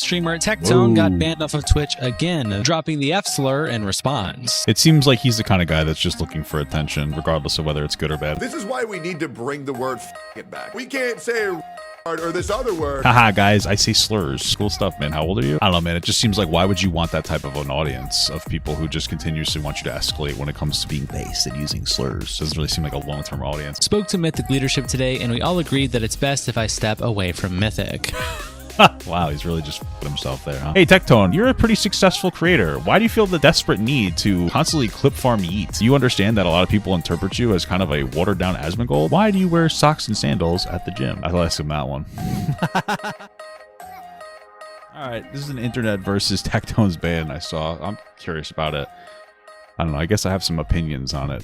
streamer Tectone got banned off of Twitch again, dropping the F slur in response. It seems like he's the kind of guy that's just looking for attention, regardless of whether it's good or bad. This is why we need to bring the word it back. We can't say or this other word. Haha, guys, I say slurs. Cool stuff, man. How old are you? I don't know, man. It just seems like, why would you want that type of an audience of people who just continuously want you to escalate when it comes to being based and using slurs? Doesn't really seem like a long-term audience. Spoke to Mythic leadership today, and we all agreed that it's best if I step away from Mythic. Wow, he's really just put himself there, huh? Hey, Tectone, you're a pretty successful creator. Why do you feel the desperate need to constantly clip farm yeet? Do you understand that a lot of people interpret you as kind of a watered-down Asmongold? Why do you wear socks and sandals at the gym? I'll ask him that one. All right, this is an internet versus Tectone's ban I saw. I'm curious about it. I don't know. I guess I have some opinions on it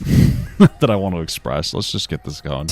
that I want to express. Let's just get this going.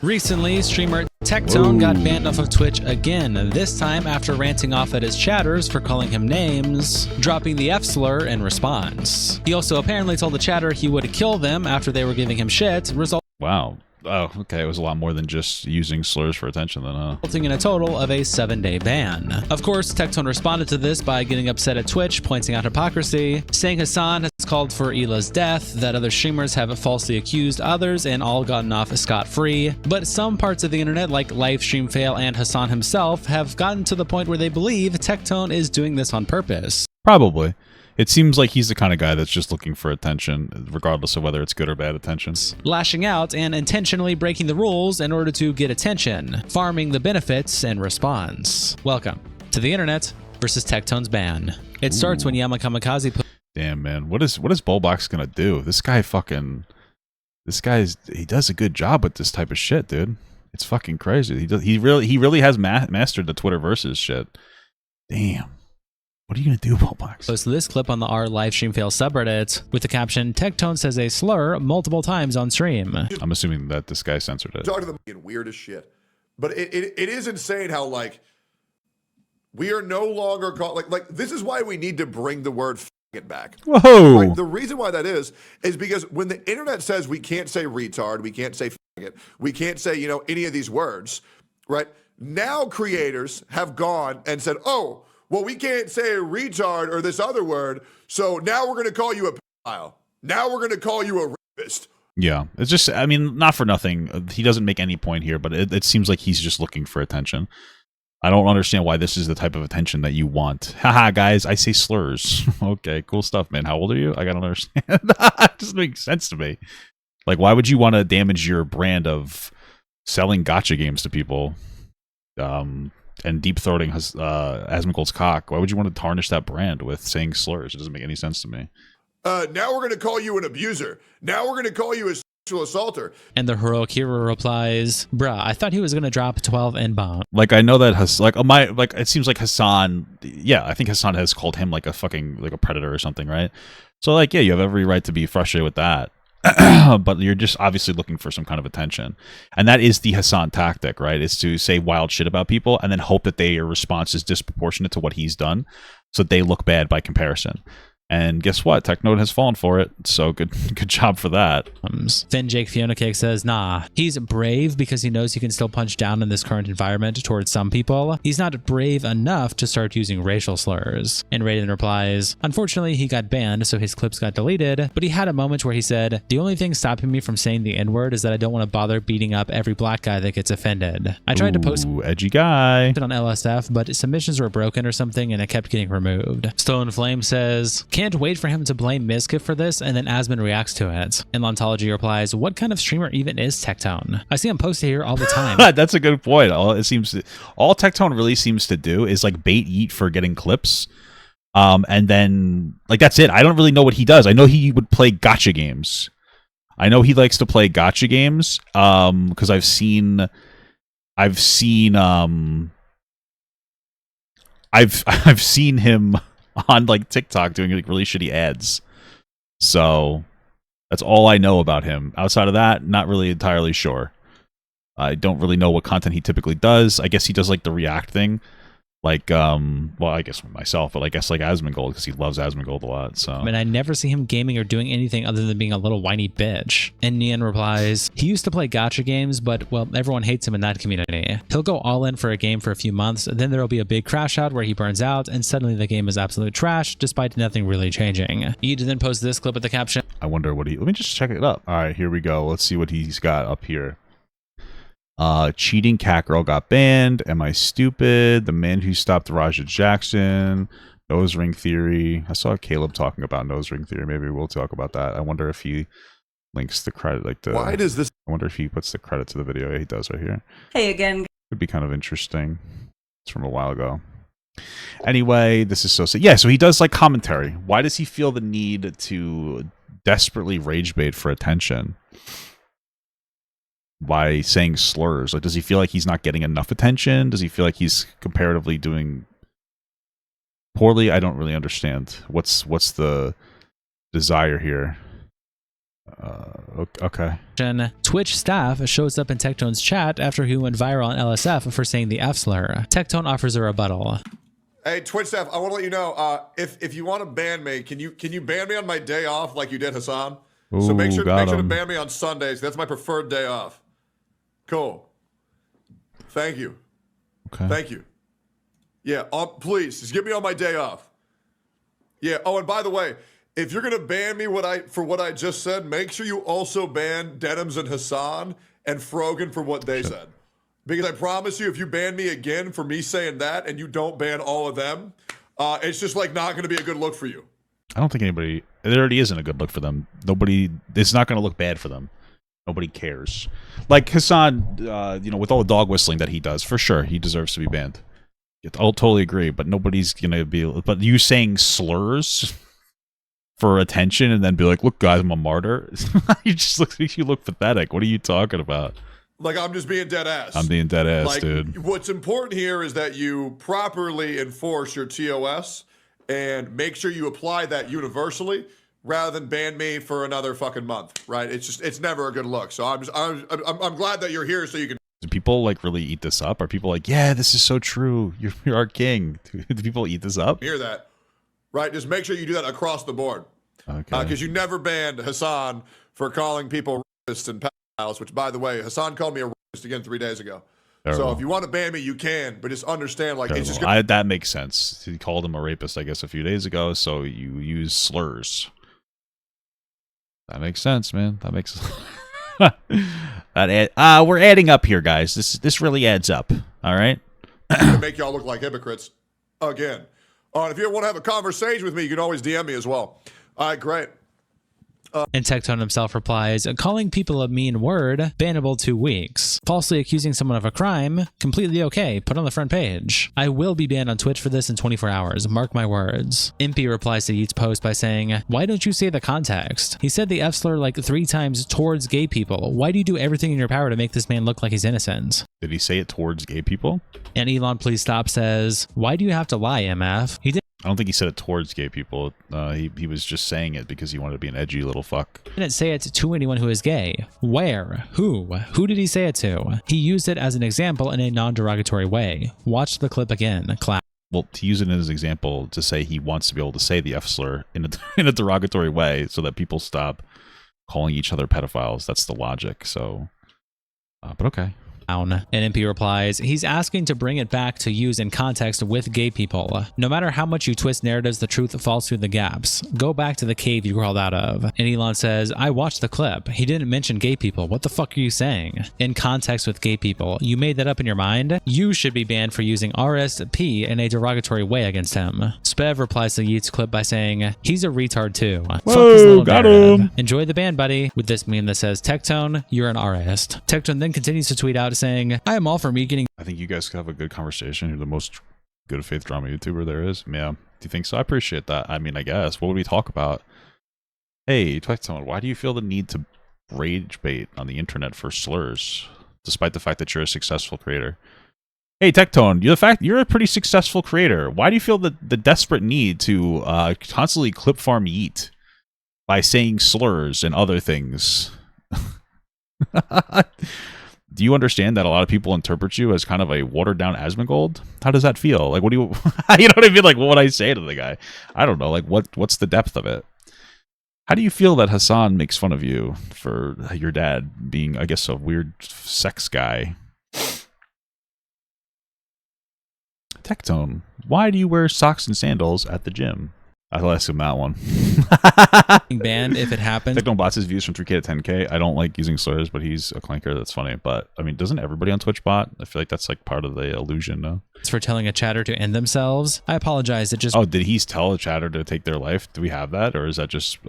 Recently, streamer Tectone got banned off of Twitch again, this time after ranting off at his chatters for calling him names, dropping the F slur in response. He also apparently told the chatter he would kill them after they were giving him shit, Wow. Oh, okay. It was a lot more than just using slurs for attention then, huh? resulting in a total of a 7-day ban. Of course, Tectone responded to this by getting upset at Twitch, pointing out hypocrisy, saying Hassan has called for Ela's death, that other streamers have falsely accused others and all gotten off scot-free, but some parts of the internet like Livestream Fail and Hassan himself have gotten to the point where they believe Tectone is doing this on purpose. Probably. It seems like he's the kind of guy that's just looking for attention, regardless of whether it's good or bad attention. Lashing out and intentionally breaking the rules in order to get attention, farming the benefits in response. Welcome to the internet versus Tectone's ban. It starts when Yamakamikaze Damn, man. What is Bullbox gonna do? He does a good job with this type of shit, dude. It's fucking crazy. He really has mastered the Twitter versus shit. Damn. What are you gonna do, Bullbox? posted this clip on the R Livestream Fail subreddit with the caption, Tectone says a slur multiple times on stream. I'm assuming that this guy censored it. Talk to them being weird as shit. But it is insane how, like, we are no longer called, like this is why we need to bring the word it back. Whoa. Right? The reason why that is because when the internet says we can't say retard, we can't say it, we can't say, you know, any of these words, right? Now creators have gone and said, oh, well, we can't say retard or this other word, so now we're going to call you a pedophile. Now we're going to call you a rapist. Yeah, it's just, I mean, not for nothing. He doesn't make any point here, but it seems like he's just looking for attention. I don't understand why this is the type of attention that you want. Haha, guys, I say slurs. Okay, cool stuff, man. How old are you? I gotta understand. It doesn't make sense to me. Like, why would you want to damage your brand of selling gacha games to people? And deep-throating Asmongold's cock. Why would you want to tarnish that brand with saying slurs? It doesn't make any sense to me. Now we're going to call you an abuser. Now we're going to call you a sexual assaulter. And the heroic hero replies, bruh, I thought he was going to drop 12 N-bomb. Like, I know that it seems like Hassan, yeah, I think Hassan has called him like a fucking, like a predator or something, right? So, like, yeah, you have every right to be frustrated with that. But you're just obviously looking for some kind of attention. And that is the Hassan tactic, right? Is to say wild shit about people and then hope that their response is disproportionate to what he's done so that they look bad by comparison. And guess what? Tectone has fallen for it. So good job for that. Then Jake Fiona Cake says, nah, he's brave because he knows he can still punch down in this current environment towards some people. He's not brave enough to start using racial slurs. And Raiden replies, unfortunately, he got banned, so his clips got deleted, but he had a moment where he said, the only thing stopping me from saying the N-word is that I don't want to bother beating up every black guy that gets offended. I tried to post edgy guy it on LSF, but submissions were broken or something and it kept getting removed. Stone Flame says, can't wait for him to blame Mizkif for this, and then Asmon reacts to it. And Lontology replies, what kind of streamer even is Tectone? I see him posted here all the time. That's a good point. All Tectone really seems to do is like bait yeet for getting clips. And then like that's it. I don't really know what he does. I know he would play gacha games. I know he likes to play gacha games. Because I've seen him on like TikTok doing like really shitty ads. So that's all I know about him. Outside of that, not really entirely sure. I don't really know what content he typically does. I guess he does like the React thing. like well, I guess myself, but I guess like Asmongold, because he loves Asmongold a lot. So And I never see him gaming or doing anything other than being a little whiny bitch. And Nian replies, he used to play gacha games, but well, everyone hates him in that community. He'll go all in for a game for a few months, then there'll be a big crash out where he burns out, and suddenly the game is absolute trash, despite nothing really changing. Eid then posts this clip with the caption, I wonder what let me just check it up. All right, here we go. Let's see what he's got up here. Cheating cat girl got banned. Am I stupid? The man who stopped Raja Jackson. Nose ring theory. I saw Caleb talking about nose ring theory. Maybe we'll talk about that. I wonder if he links the credit, like the. Why does this? I wonder if he puts the credit to the video. Yeah, he does right here. Hey again. Could be kind of interesting. It's from a while ago. Anyway, this is so sick. Yeah, so he does like commentary. Why does he feel the need to desperately rage bait for attention by saying slurs? Like, does he feel like he's not getting enough attention? Does he feel like he's comparatively doing poorly? I don't really understand. What's the desire here? Okay. Twitch staff shows up in Tectone's chat after he went viral on LSF for saying the F slur. Tectone offers a rebuttal. Hey, Twitch staff, I want to let you know, if you want to ban me, can you ban me on my day off like you did Hassan? So Ooh, make sure to him. ban me on Sundays. That's my preferred day off. Cool. Thank you. Okay. Thank you. Yeah, please, just get me on my day off. Yeah, oh, and by the way, if you're going to ban me for what I just said, make sure you also ban Denims and Hassan and Frogan for what they said. Because I promise you, if you ban me again for me saying that and you don't ban all of them, it's just like not going to be a good look for you. I don't think anybody. There already isn't a good look for them. Nobody. It's not going to look bad for them. Nobody cares. Like Hassan, with all the dog whistling that he does, for sure, he deserves to be banned. I'll totally agree, but nobody's going to be. But you saying slurs for attention and then be like, look, guys, I'm a martyr. You look pathetic. What are you talking about? Like, I'm just being dead ass. I'm being dead ass, like, dude. What's important here is that you properly enforce your TOS and make sure you apply that universally rather than ban me for another fucking month, right? It's never a good look. So I'm glad that you're here so you can. Do people like really eat this up? Are people like, yeah, this is so true. You're our king. Do people eat this up? Hear that, right? Just make sure you do that across the board. Okay. Because you never banned Hassan for calling people rapists and pedophiles, which, by the way, Hassan called me a rapist again 3 days ago. Terrible. So if you want to ban me, you can, but just understand, like, Terrible. it's just that makes sense. He called him a rapist, I guess, a few days ago, so you use slurs. That makes sense, man. That makes we're adding up here, guys. This really adds up. All right. to make y'all look like hypocrites again. If you want to have a conversation with me, you can always DM me as well. All right, great. And Tectone himself replies, calling people a mean word, bannable 2 weeks. Falsely accusing someone of a crime, completely okay, put on the front page. I will be banned on Twitch for this in 24 hours, mark my words. Impy replies to Yeet's post by saying, why don't you say the context? He said the F slur like 3 times towards gay people. Why do you do everything in your power to make this man look like he's innocent? Did he say it towards gay people? And Elon Please Stop says, why do you have to lie, MF? He I don't think he said it towards gay people. He was just saying it because he wanted to be an edgy little fuck. didn't say it to anyone who is gay. Where? Who? Who did he say it to? He used it as an example in a non-derogatory way. Watch the clip again. Clap. Well, to use it as an example to say he wants to be able to say the F slur in a derogatory way so that people stop calling each other pedophiles. That's the logic. So, but okay. And MP replies, he's asking to bring it back to use in context with gay people. No matter how much you twist narratives, the truth falls through the gaps. Go back to the cave you crawled out of. And Elon says, I watched the clip. He didn't mention gay people. What the fuck are you saying? In context with gay people. You made that up in your mind? You should be banned for using RSP in a derogatory way against him. Spev replies to Yeet's clip by saying, he's a retard too. Fuck his little got narrative. him. Enjoy the ban, buddy. With this meme that says, Tectone, you're an artist. Tectone then continues to tweet out saying, I am all for me getting. I think you guys could have a good conversation. You're the most good faith drama YouTuber there is. Yeah. Do you think so? I appreciate that. I mean, I guess. What would we talk about? Hey, Tectone, why do you feel the need to rage bait on the internet for slurs, despite the fact that you're a successful creator? Hey, Tectone, you're a pretty successful creator. Why do you feel the desperate need to constantly clip farm Yeet by saying slurs and other things? Do you understand that a lot of people interpret you as kind of a watered down Asmongold? How does that feel? Like, what do you, you know what I mean? Like, what would I say to the guy? I don't know. Like, what's the depth of it? How do you feel that Hassan makes fun of you for your dad being, I guess, a weird sex guy? Tectone, why do you wear socks and sandals at the gym? I'll ask him that one. Banned if it happens. Tectone bots his views from 3K to 10K. I don't like using slurs, but he's a clanker. That's funny. But, I mean, doesn't everybody on Twitch bot? I feel like that's like part of the illusion, no? For telling a chatter to end themselves. I apologize. It just... Oh, did he tell a chatter to take their life? Do we have that? Or is that just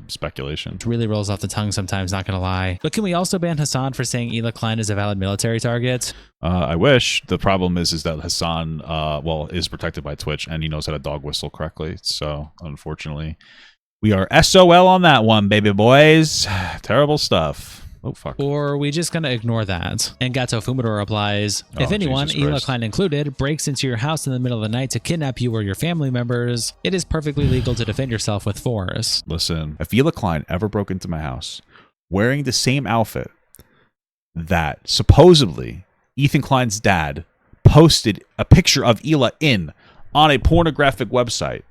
speculation? It really rolls off the tongue sometimes, not going to lie. But can we also ban Hassan for saying Ela Klein is a valid military target? I wish. The problem is that Hassan, well, is protected by Twitch, and he knows how to dog whistle correctly. So, unfortunately, we are SOL on that one, baby boys. Terrible stuff. Oh, fuck. Or are we just going to ignore that? And Gato Fumador replies, if anyone, Ela Klein included, breaks into your house in the middle of the night to kidnap you or your family members, it is perfectly legal to defend yourself with force. Listen, if Ela Klein ever broke into my house wearing the same outfit that supposedly Ethan Klein's dad posted a picture of Ela in on a pornographic website,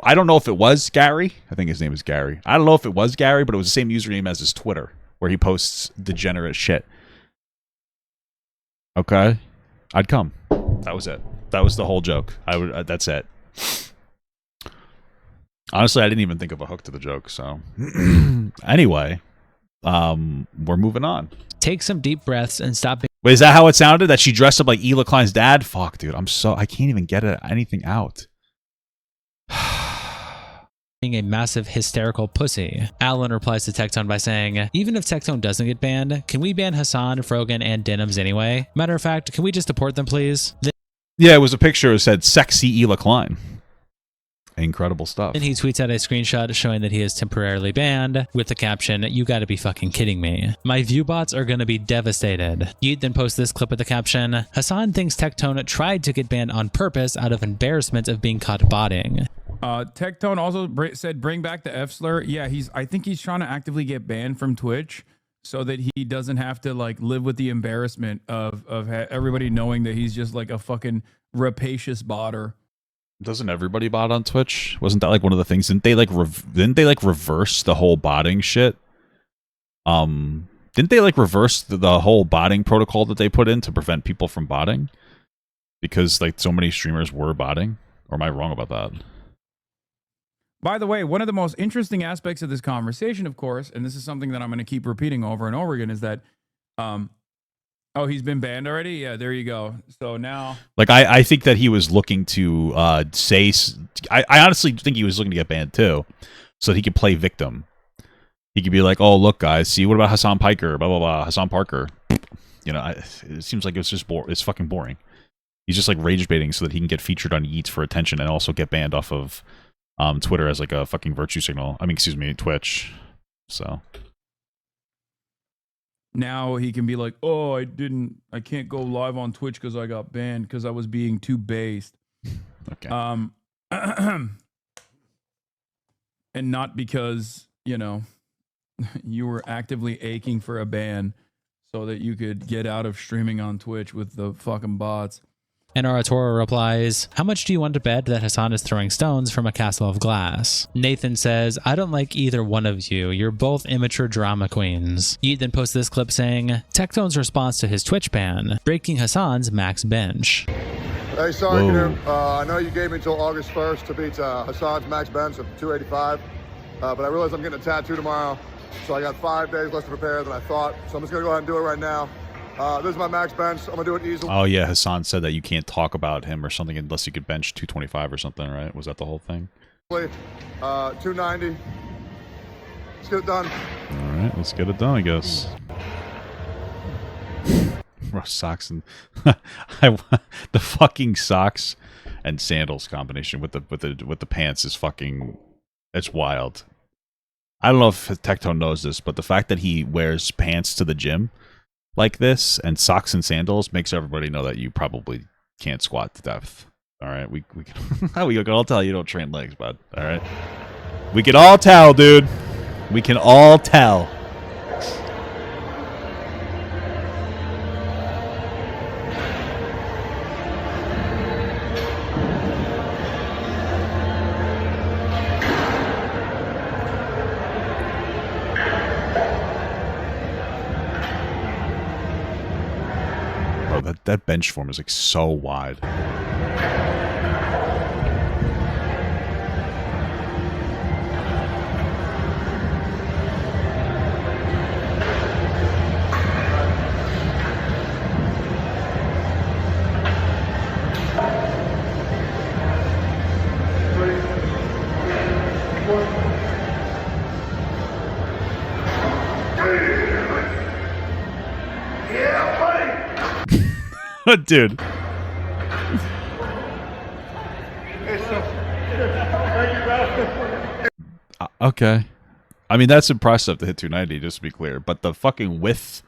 I don't know if it was Gary. I think his name is Gary. I don't know if it was Gary, but it was the same username as his Twitter, where he posts degenerate shit. Okay, I'd come. That was it. That was the whole joke. I would. That's it. Honestly, I didn't even think of a hook to the joke. So, anyway, we're moving on. Take some deep breaths and stop. Wait, is that how it sounded? That she dressed up like Ela Klein's dad? Fuck, dude. I can't even get anything out. Being a massive hysterical pussy. Alan replies to Tectone by saying, even if Tectone doesn't get banned, can we ban Hassan, Frogan, and Denims anyway? Matter of fact, can we just deport them, please? Yeah, it was a picture that said sexy Ela Klein. Incredible stuff. And he tweets out a screenshot showing that he is temporarily banned with the caption, you gotta be fucking kidding me. My view bots are gonna be devastated. Yeet then posts this clip with the caption, Hassan thinks Tectone tried to get banned on purpose out of embarrassment of being caught botting. Tectone also said bring back the F slur. Yeah, I think he's trying to actively get banned from Twitch so that he doesn't have to like live with the embarrassment of everybody knowing that he's just like a fucking rapacious botter. Doesn't everybody bot on Twitch? Wasn't that like one of the things? Didn't they like reverse the whole botting shit? Didn't they like reverse the whole botting protocol that they put in to prevent people from botting? Because like so many streamers were botting? Or am I wrong about that? By the way, one of the most interesting aspects of this conversation, of course, and this is something that I'm going to keep repeating over and over again, is that, oh, he's been banned already? Yeah, there you go. So now... Like, I think that he was looking to say... I honestly think he was looking to get banned, too, so that he could play victim. He could be like, oh, look, guys, see, what about Hassan Piker? Blah, blah, blah, Hassan Parker. You know, it seems like it's just it's fucking boring. He's just, like, rage baiting so that he can get featured on Yeats for attention and also get banned off of... Twitter as like a fucking virtue signal. I mean, excuse me, Twitch. So now he can be like, oh, I can't go live on Twitch because I got banned because I was being too based. Okay. And not because, you know, you were actively aching for a ban so that you could get out of streaming on Twitch with the fucking bots. And Aratora replies, how much do you want to bet that Hassan is throwing stones from a castle of glass? Nathan says, I don't like either one of you. You're both immature drama queens. Yeet then posts this clip saying, Tectone's response to his Twitch ban, breaking Hassan's max bench. Hey, sorry, Canoe. I know you gave me until August 1st to beat Hassan's max bench of 285, but I realize I'm getting a tattoo tomorrow, so I got 5 days less to prepare than I thought, so I'm just going to go ahead and do it right now. This is my max bench. I'm going to do it easily. Oh, yeah. Hassan said that you can't talk about him or something unless you could bench 225 or something, right? Was that the whole thing? 290. Let's get it done. All right. Let's get it done, I guess. Socks and... the fucking socks and sandals combination with the pants is fucking... It's wild. I don't know if Tectone knows this, but the fact that he wears pants to the gym... like this and socks and sandals makes everybody know that you probably can't squat to death. All right, we can all tell you don't train legs, bud. All right, we can all tell, dude. We can all tell. that bench form is like so wide. Dude. Okay. I mean, that's impressive to hit 290, just to be clear. But the fucking width,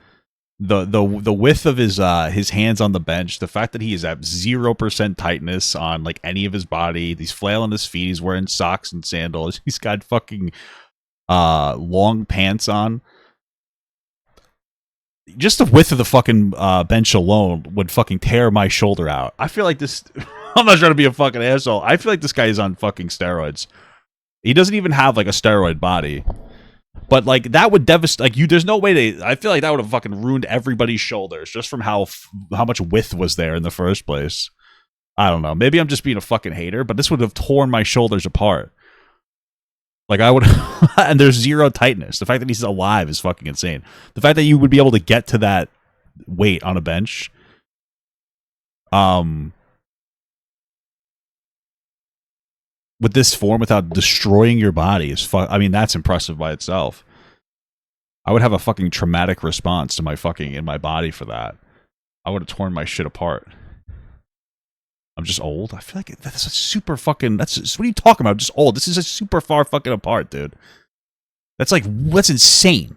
the width of his hands on the bench, the fact that he is at 0% tightness on like any of his body, he's flailing his feet, he's wearing socks and sandals, he's got fucking long pants on. Just the width of the fucking bench alone would fucking tear my shoulder out. I feel like this... I'm not trying to be a fucking asshole. I feel like this guy is on fucking steroids. He doesn't even have like a steroid body. But like that would devastate... Like you, there's no way to... I feel like that would have fucking ruined everybody's shoulders just from how much width was there in the first place. I don't know. Maybe I'm just being a fucking hater, but this would have torn my shoulders apart. Like I would, and there's zero tightness. The fact that he's alive is fucking insane. The fact that you would be able to get to that weight on a bench, with this form without destroying your body is I mean, that's impressive by itself. I would have a fucking traumatic response to my fucking in my body for that. I would have torn my shit apart. I'm just old. I feel like that's a super fucking... What are you talking about? I'm just old. This is a super far fucking apart, dude. That's insane.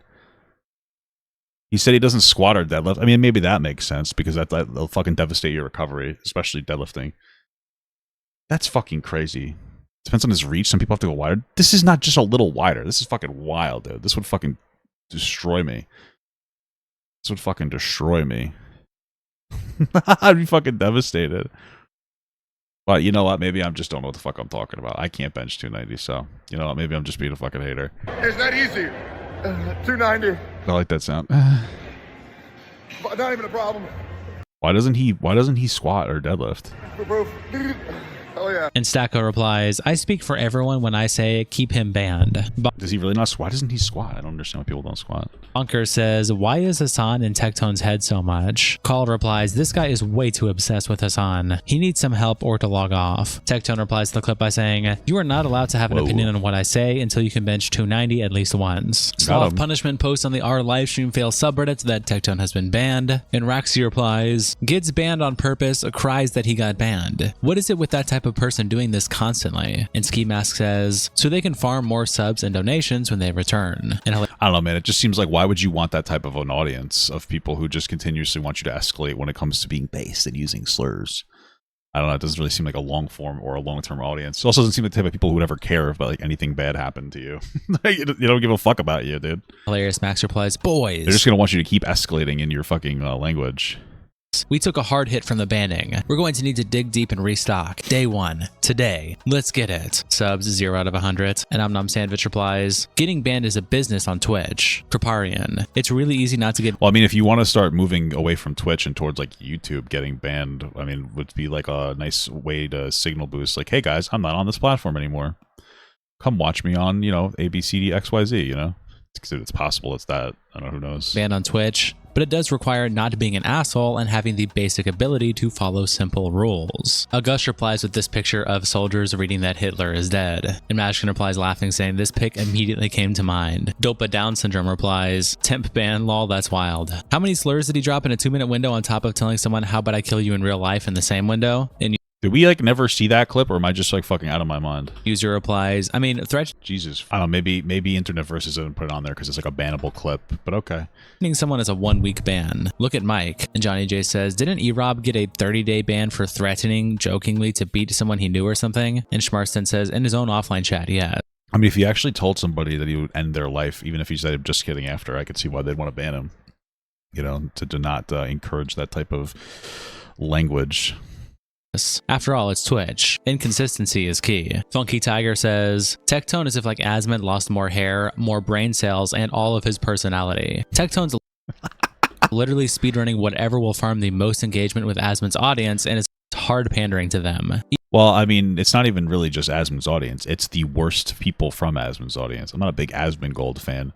He said he doesn't squat or deadlift. I mean, maybe that makes sense because that'll fucking devastate your recovery, especially deadlifting. That's fucking crazy. Depends on his reach. Some people have to go wider. This is not just a little wider. This is fucking wild, dude. This would fucking destroy me. This would fucking destroy me. I'd be fucking devastated. But you know what? Maybe I just don't know what the fuck I'm talking about. I can't bench 290, so you know what? Maybe I'm just being a fucking hater. It's that easy. 290. I like that sound. Not even a problem. Why doesn't he squat or deadlift? Oh yeah. And Stacko replies, I speak for everyone when I say keep him banned. Does he really not squat? Why doesn't he squat? I don't understand why people don't squat. Bunker says, why is Hassan in Tectone's head so much? Call replies, this guy is way too obsessed with Hassan. He needs some help or to log off. Tectone replies to the clip by saying, you are not allowed to have an opinion on what I say until you can bench 290 at least once. Sloth Punishment posts on the R livestream fail subreddit that Tectone has been banned. And Raxi replies, gets banned on purpose, cries that he got banned. What is it with that type of person doing this constantly? And Ski Mask says, so they can farm more subs and donations when they return. And I don't know, man. It just seems like, why would you want that type of an audience of people who just continuously want you to escalate when it comes to being based and using slurs? I don't know. It doesn't really seem like a long form or a long term audience. It also doesn't seem like the type of people who would ever care if like anything bad happened to you. You don't give a fuck about you, dude. Hilarious Max replies, boys. They're just gonna want you to keep escalating in your fucking language. We took a hard hit from the banning. We're going to need to dig deep and restock. Day one. Today. Let's get it. Subs 0 out of 100. And Omnom Sandwich replies, getting banned is a business on Twitch. Kriparian. It's really easy not to get... Well, I mean, if you want to start moving away from Twitch and towards like YouTube getting banned, I mean, would be like a nice way to signal boost. Like, hey guys, I'm not on this platform anymore. Come watch me on, you know, ABCDXYZ, you know? It's possible it's that. I don't know, who knows. Banned on Twitch. But it does require not being an asshole and having the basic ability to follow simple rules. August replies with this picture of soldiers reading that Hitler is dead. And Mashkin replies laughing, saying, this pic immediately came to mind. Dopa Down Syndrome replies, temp ban, lol, that's wild. How many slurs did he drop in a 2-minute window on top of telling someone, how about I kill you in real life in the same window? And did we like never see that clip, or am I just like fucking out of my mind? User replies, I mean, threat. Jesus, I don't know. Maybe Internet Versus didn't put it on there because it's like a bannable clip. But okay. Someone is a 1-week ban. Look at Mike. And Johnny J says, didn't E-Rob get a 30-day ban for threatening jokingly to beat someone he knew or something? And Schmarston says, in his own offline chat, yeah. I mean, if he actually told somebody that he would end their life, even if he said just kidding after, I could see why they'd want to ban him. You know, to not encourage that type of language. After all, it's Twitch. Inconsistency is key. Funky Tiger says, Tectone is if like Asmund lost more hair, more brain cells, and all of his personality. Tectone's literally speedrunning whatever will farm the most engagement with Asmon's audience, and it's hard pandering to them. Well, I mean, it's not even really just Asmon's audience. It's the worst people from Asmon's audience. I'm not a big Asmongold fan.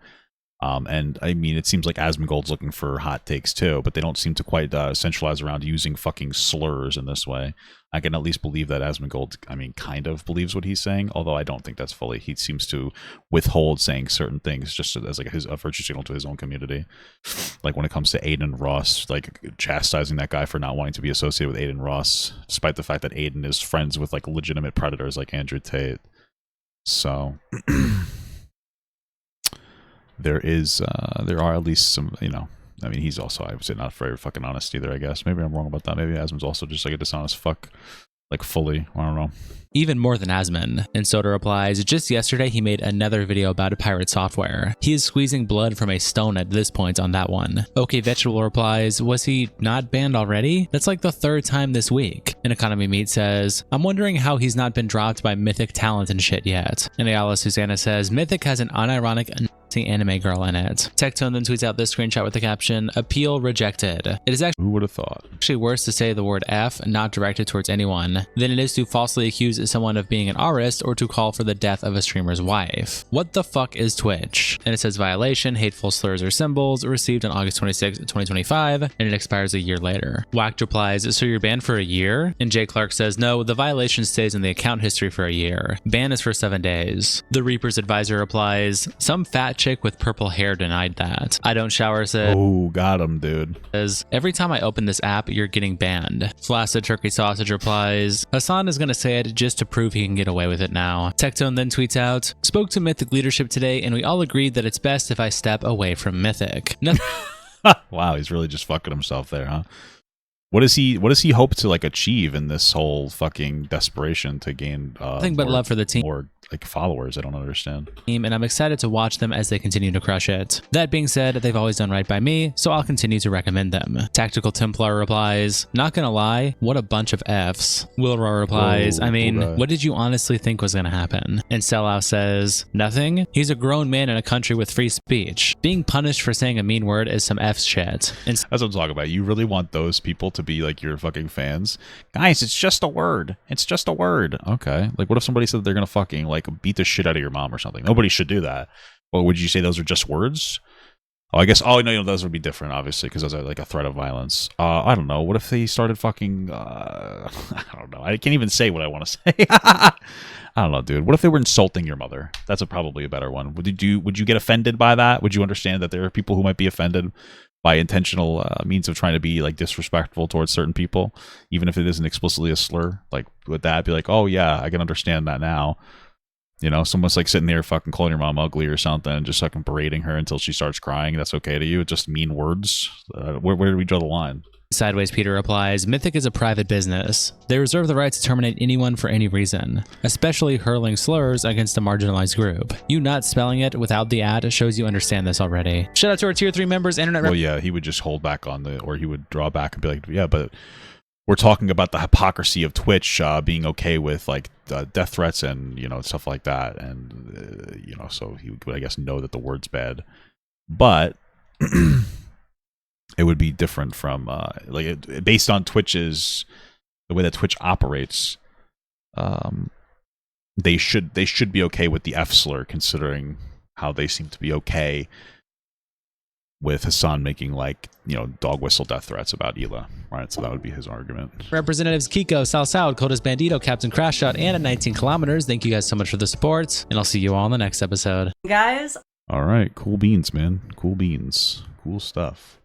And I mean, it seems like Asmongold's looking for hot takes too, but they don't seem to quite centralize around using fucking slurs in this way. I can at least believe that Asmongold, I mean, kind of believes what he's saying, although I don't think that's fully. He seems to withhold saying certain things just as like a virtue signal to his own community. Like when it comes to Aiden Ross, like chastising that guy for not wanting to be associated with Aiden Ross, despite the fact that Aiden is friends with like legitimate predators like Andrew Tate. So there are at least some, you know, I mean, he's also, I would say, not very fucking honest either, I guess. Maybe I'm wrong about that. Maybe Asmon's also just like a dishonest fuck, like fully. I don't know. Even more than Asmon. And Soda replies, just yesterday he made another video about a pirate software. He is squeezing blood from a stone at this point on that one. Okay Vegetable replies, was he not banned already? That's like the third time this week. And Economy Meat says, I'm wondering how he's not been dropped by Mythic talent and shit yet. And Ayala Susanna says, Mythic has an unironic anime girl in it. Tectone then tweets out this screenshot with the caption, appeal rejected. It is Who would have thought? actually worse to say the word F, not directed towards anyone, than it is to falsely accuse someone of being an artist or to call for the death of a streamer's wife. What the fuck is Twitch? And it says violation, hateful slurs or symbols, received on August 26, 2025, and it expires a year later. Whacked replies, so you're banned for a year? And Jay Clark says, no, the violation stays in the account history for a year. Ban is for 7 days. The Reaper's advisor replies, some fat chick with purple hair denied that. I don't shower says, Oh, got him, dude. every time I open this app, you're getting banned. Flaccid Turkey Sausage replies, Hassan is gonna say it just to prove he can get away with it now. Tectone then tweets out, spoke to Mythic leadership today and we all agreed that it's best if I step away from Mythic. Wow, he's really just fucking himself there, huh? What does he hope to like achieve in this whole fucking desperation to gain Nothing but love for the team. Or like followers? I don't understand. And I'm excited to watch them as they continue to crush it. That being said, they've always done right by me, so I'll continue to recommend them. Tactical Templar replies, not gonna lie, what a bunch of Fs. Wilrow replies, I mean, what did you honestly think was gonna happen? And Sellout says, nothing. He's a grown man in a country with free speech. Being punished for saying a mean word is some F shit. And that's what I'm talking about. You really want those people to be like your fucking fans? Guys, it's just a word. It's just a word. Okay. Like what if somebody said they're gonna fucking like beat the shit out of your mom or something? Nobody should do that. Well, would you say those are just words? Oh, I guess. Oh, no, those would be different, obviously, because those are like a threat of violence. I don't know. What if they started fucking? I don't know. I can't even say what I want to say. I don't know, dude. What if they were insulting your mother? That's probably a better one. Would you get offended by that? Would you understand that there are people who might be offended by intentional means of trying to be like disrespectful towards certain people, even if it isn't explicitly a slur? Like, would that be like, oh yeah, I can understand that now? You know, someone's like sitting there fucking calling your mom ugly or something and just fucking berating her until she starts crying. That's okay to you? Just mean words? Where do we draw the line? Sideways Peter replies, Mythic is a private business. They reserve the right to terminate anyone for any reason, especially hurling slurs against a marginalized group. You not spelling it without the ad shows you understand this already. Shout out to our tier 3 members, internet. Well, yeah, he would just hold back on or he would draw back and be like, yeah, but we're talking about the hypocrisy of Twitch being okay with like death threats and, you know, stuff like that. And, you know, so he would, I guess, know that the word's bad. But it would be different from based on Twitch's, the way that Twitch operates. They should be okay with the F slur, considering how they seem to be okay with Hassan making, like, you know, dog whistle death threats about Hila, right? So that would be his argument. Representatives Kiko, Sal Salad, Codas Bandito, Captain Crash Shot, and at 19 kilometers. Thank you guys so much for the support, and I'll see you all in the next episode. Guys. All right, cool beans, man. Cool beans. Cool stuff.